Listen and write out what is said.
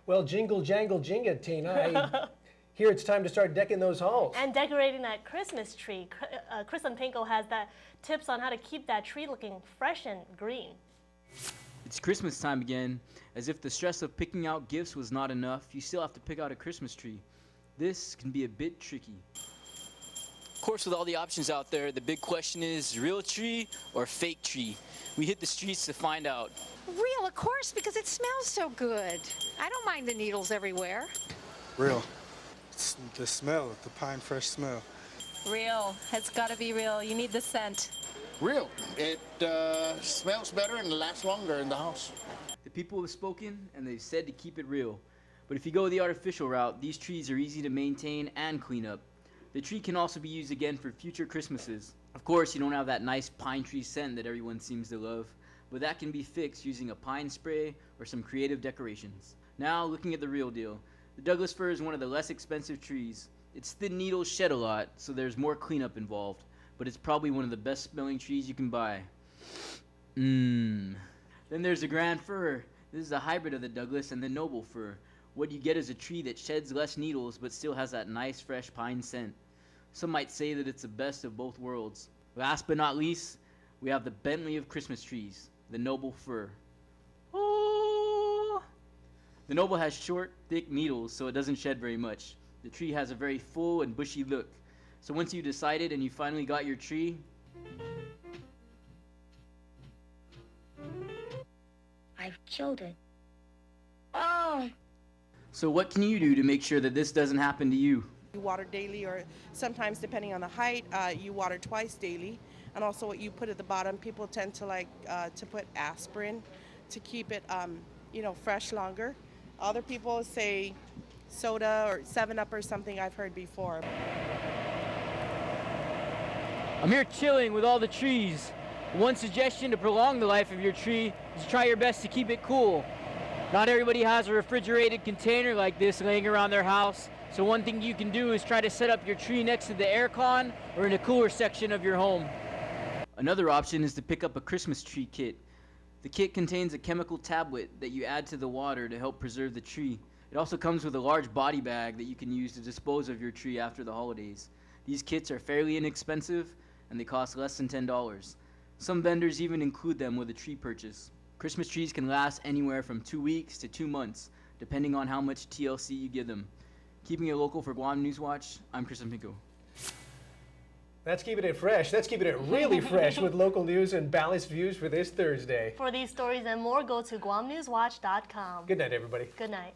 Well, jingle, jangle, jinga, Tina. Here it's time to start decking those halls. And decorating that Christmas tree. Chris Unpingco has that tips on how to keep that tree looking fresh and green. It's Christmas time again. As if the stress of picking out gifts was not enough, you still have to pick out a Christmas tree. This can be a bit tricky. Of course, with all the options out there, the big question is real tree or fake tree? We hit the streets to find out. Real, of course, because it smells so good. I don't mind the needles everywhere. Real. It's the smell, the pine fresh smell. Real. It's got to be real. You need the scent. Real. It smells better and lasts longer in the house. The people have spoken and they've said to keep it real. But if you go the artificial route, these trees are easy to maintain and clean up. The tree can also be used again for future Christmases. Of course, you don't have that nice pine tree scent that everyone seems to love, but that can be fixed using a pine spray or some creative decorations. Now, looking at the real deal. The Douglas fir is one of the less expensive trees. Its thin needles shed a lot, so there's more cleanup involved, but it's probably one of the best smelling trees you can buy. Then there's the grand fir. This is a hybrid of the Douglas and the noble fir. What you get is a tree that sheds less needles but still has that nice fresh pine scent. Some might say that it's the best of both worlds. Last but not least, we have the Bentley of Christmas trees, the noble fir. Oh! The noble has short, thick needles, so it doesn't shed very much. The tree has a very full and bushy look. So once you decided and you finally got your tree, I've killed it. Oh! so what can you do to make sure that this doesn't happen to you? You water daily, or sometimes depending on the height, you water twice daily. And also what you put at the bottom, people tend to like to put aspirin to keep it, fresh longer. Other people say soda or 7-Up or something I've heard before. I'm here chilling with all the trees. One suggestion to prolong the life of your tree is try your best to keep it cool. Not everybody has a refrigerated container like this laying around their house, so one thing you can do is try to set up your tree next to the aircon or in a cooler section of your home. Another option is to pick up a Christmas tree kit. The kit contains a chemical tablet that you add to the water to help preserve the tree. It also comes with a large body bag that you can use to dispose of your tree after the holidays. These kits are fairly inexpensive and they cost less than $10. Some vendors even include them with a tree purchase. Christmas trees can last anywhere from 2 weeks to 2 months, depending on how much TLC you give them. Keeping it local for Guam News Watch, I'm Chris Unpingco. That's keeping it fresh. That's keeping it really fresh with local news and balanced views for this Thursday. For these stories and more, go to GuamNewsWatch.com. Good night, everybody. Good night.